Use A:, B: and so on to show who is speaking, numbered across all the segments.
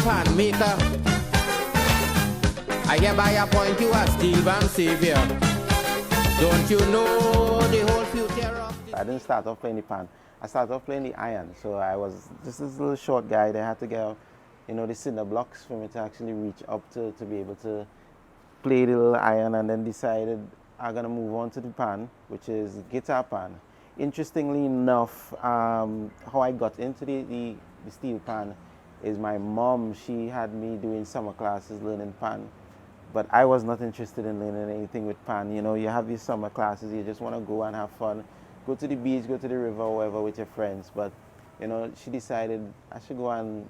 A: pan maker. I hereby appoint you as steel band savior. Don't you know the whole future of this?
B: I didn't start off playing the pan. I started off playing the iron. So I was just this little short guy. They had to get, the cinder blocks for me to actually reach up to be able to play the little iron, and then decided I'm going to move on to the pan, which is guitar pan. Interestingly enough, how I got into the steel pan is my mom. She had me doing summer classes learning pan, but I was not interested in learning anything with pan. You have these summer classes, you just want to go and have fun, go to the beach, go to the river, or whatever with your friends. But she decided I should go and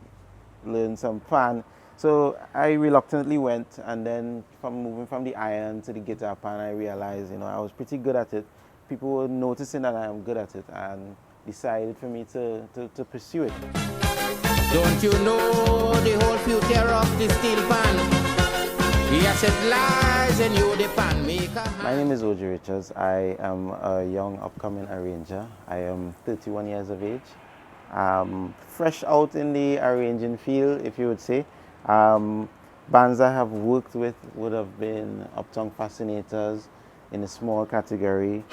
B: learn some pan. So I reluctantly went, and then from moving from the iron to the guitar pan, I realized I was pretty good at it. People were noticing that I am good at it, and decided for me to pursue it.
A: Don't you know the whole future of the steel pan? Yes, it lies in you, the pan maker.
B: My name is Ojay. I am a young upcoming arranger. I am 31 years of age. Fresh out in the arranging field, if you would say. Bands I have worked with would have been Uptown Fascinators in a small category.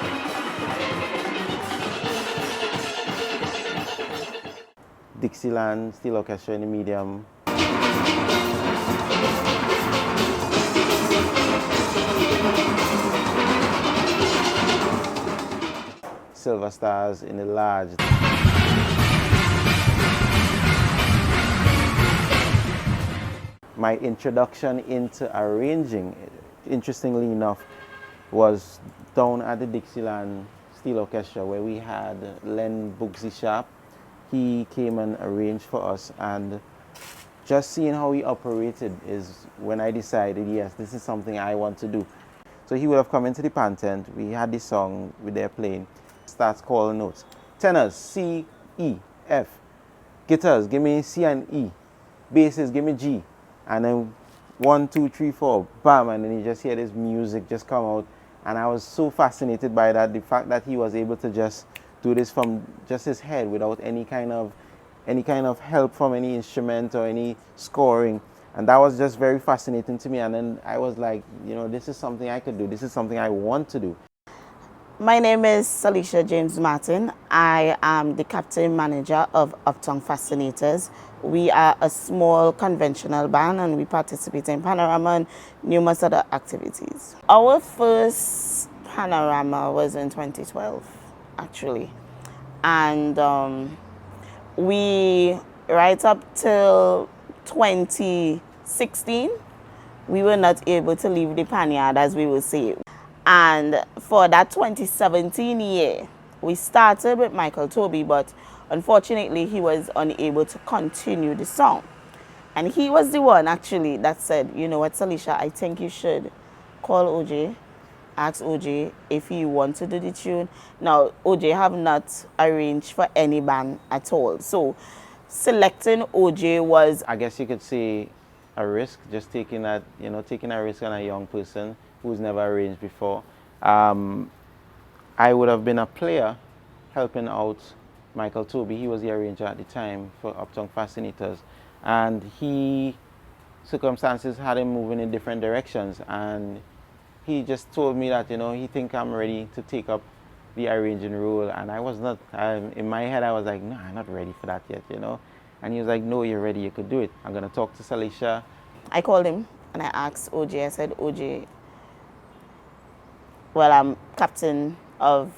B: Dixieland Steel Orchestra in the medium. Silver Stars in the large. My introduction into arranging, interestingly enough, was down at the Dixieland Steel Orchestra, where we had Len Bugsy Sharp. He came and arranged for us, and just seeing how he operated is when I decided, yes, this is something I want to do. So he would have come into the pan tent. We had this song with their playing. Starts calling notes. Tenors, C, E, F. Guitars, give me C and E. Basses, give me G. And then 1, 2, 3, 4, bam, and then you just hear this music just come out. And I was so fascinated by that, the fact that he was able to just do this from just his head without any kind of help from any instrument or any scoring. And that was just very fascinating to me. And then I was like, this is something I could do. This is something I want to do.
C: My name is Salisha James Martin. I am the captain manager of Uptown Fascinators. We are a small conventional band, and we participate in Panorama and numerous other activities. Our first Panorama was in 2012, actually. And we, right up till 2016, we were not able to leave the panyard, as we would say. And for that 2017 year, we started with Michael Toby, but unfortunately he was unable to continue the song. And he was the one actually that said, you know what, Salisha, I think you should call Ojay, ask Ojay if he wants to do the tune. Now, Ojay have not arranged for any band at all. So selecting Ojay was,
B: I guess you could say, a risk, just taking that, taking a risk on a young person who's never arranged before. I would have been a player helping out Michael Toby. He was the arranger at the time for Uptown Fascinators, and circumstances had him moving in different directions, and he just told me that he think I'm ready to take up the arranging role, and I was not. In my head I was like, no, I'm not ready for that yet, and he was like, no, you're ready, you could do it. I'm gonna talk to Salisha.
C: I called him and I asked Ojay, I said, Ojay, well, I'm captain of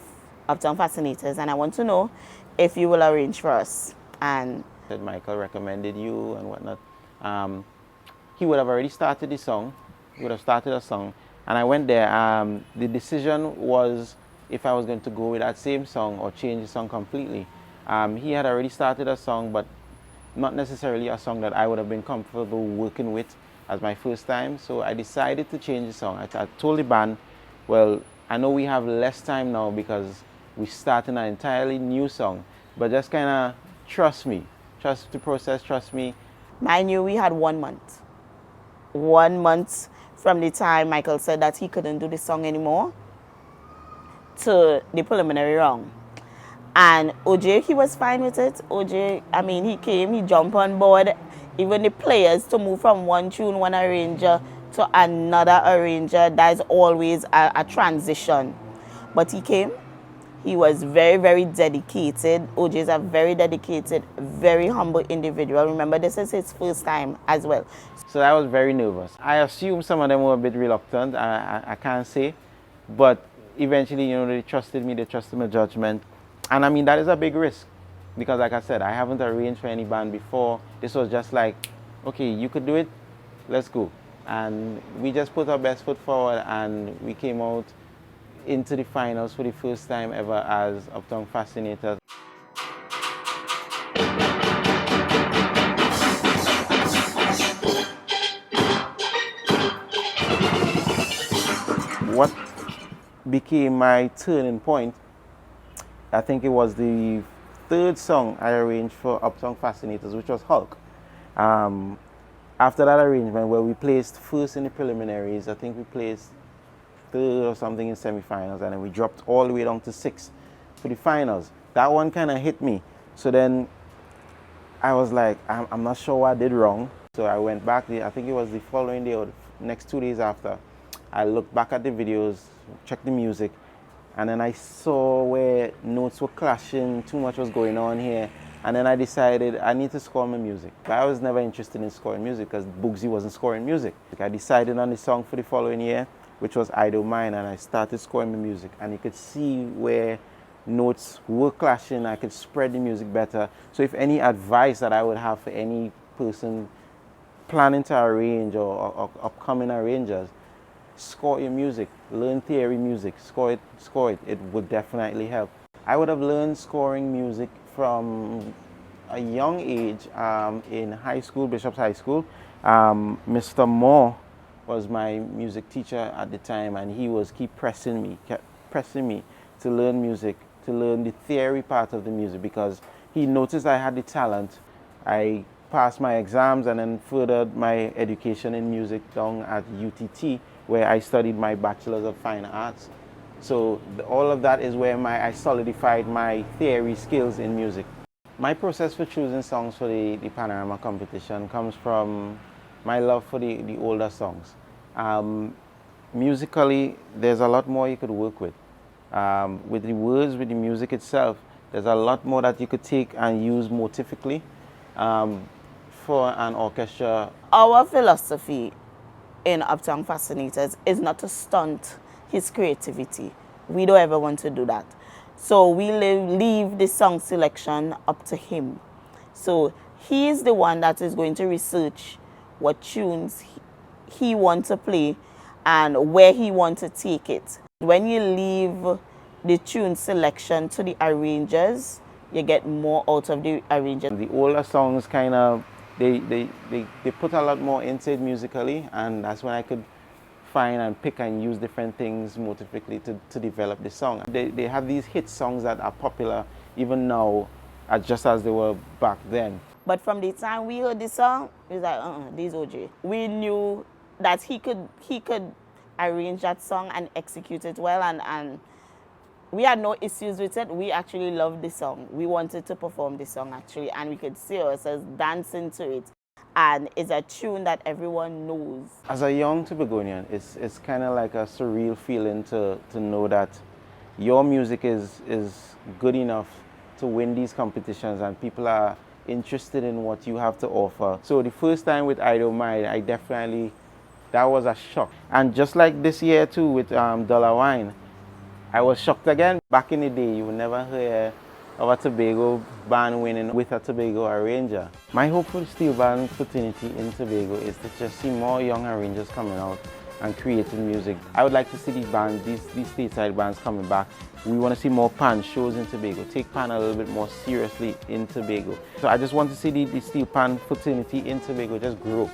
C: Uptown Fascinators, and I want to know if you will arrange for us. And
B: said Michael recommended you and whatnot. He would have already started the song. He would have started a song, and I went there. The decision was if I was going to go with that same song or change the song completely. He had already started a song, but not necessarily a song that I would have been comfortable working with as my first time. So I decided to change the song. I told the band, well, I know we have less time now because we're starting an entirely new song, but just kind of trust me. Trust the process, trust me.
C: Mind you, we had 1 month. 1 month from the time Michael said that he couldn't do the song anymore to the preliminary round. And Ojay, he was fine with it. Ojay, I mean, he came, he jumped on board. even the players to move from one tune, one arranger to another arranger. That's always a transition. But he came. He was very, very dedicated. Ojay is a very dedicated, very humble individual. Remember, this is his first time as well.
B: So I was very nervous. I assume some of them were a bit reluctant. I can't say. But eventually, you know, they trusted me. They trusted my judgment. And I mean, that is a big risk. Because like I said, I haven't arranged for any band before. This was just like, okay, you could do it. Let's go. And we just put our best foot forward and we came out into the finals for the first time ever as Uptown Fascinators. What became my turning point, I think it was the third song I arranged for Uptown Fascinators, which was Hulk. After that arrangement, where we placed first in the preliminaries, I think we placed third or something in semifinals, and then we dropped all the way down to 6th for the finals. That one kind of hit me. So then I was like, I'm not sure what I did wrong. So I went back, I think it was the following day or the next 2 days after. I looked back at the videos, checked the music, and then I saw where notes were clashing, too much was going on here. And then I decided I need to score my music. But I was never interested in scoring music because Bugsy wasn't scoring music. I decided on the song for the following year, which was I Don't Mind, and I started scoring my music. And you could see where notes were clashing. I could spread the music better. So if any advice that I would have for any person planning to arrange or upcoming arrangers, score your music, learn theory music, score it. It would definitely help. I would have learned scoring music from a young age in high school, Bishop's High School. Mr. Moore was my music teacher at the time, and he kept pressing me to learn music, to learn the theory part of the music, because he noticed I had the talent. I passed my exams and then furthered my education in music down at UTT, where I studied my Bachelor's of Fine Arts. So all of that is where I solidified my theory skills in music. My process for choosing songs for the Panorama competition comes from my love for the older songs. Musically, there's a lot more you could work with. With the words, with the music itself, there's a lot more that you could take and use motivically for an orchestra.
C: Our philosophy in Uptown Fascinators is not to stunt his creativity. We don't ever want to do that. So we leave the song selection up to him. So he is the one that is going to research what tunes he wants to play and where he wants to take it. When you leave the tune selection to the arrangers, you get more out of the arrangers.
B: The older songs kind of, they put a lot more into it musically, and that's when I could find and pick and use different things motivically to develop the song. They have these hit songs that are popular even now, just as they were back then.
C: But from the time we heard the song, it was like, this Ojay. We knew that he could arrange that song and execute it well, and we had no issues with it. We actually loved the song. We wanted to perform the song actually, and we could see ourselves dancing to it. And it's a tune that everyone knows. As
B: a young Tobagonian, it's kind of like a surreal feeling to know that your music is good enough to win these competitions and people are interested in what you have to offer. So the first time with I Don't Mind, that was a shock. And just like this year too with Dollar Wine, I was shocked again. Back in the day, you would never hear of a Tobago band winning with a Tobago arranger. My hope for the steel band fraternity in Tobago is to just see more young arrangers coming out and creating music. I would like to see these stateside bands coming back. We want to see more pan shows in Tobago, take pan a little bit more seriously in Tobago. So I just want to see the steel pan fraternity in Tobago just grow.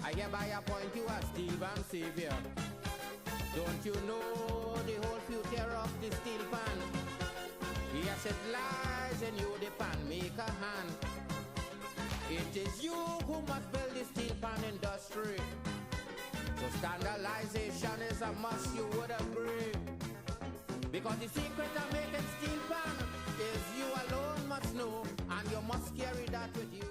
A: I hereby appoint you as steel band savior. Don't you know the whole future of the steel pan? Yes, it lies in you, the pan maker hand. It is you who must build the steel pan industry. So stand alive. It's a must, you would agree. Because the secret of making steel pan is you alone must know, and you must carry that with you.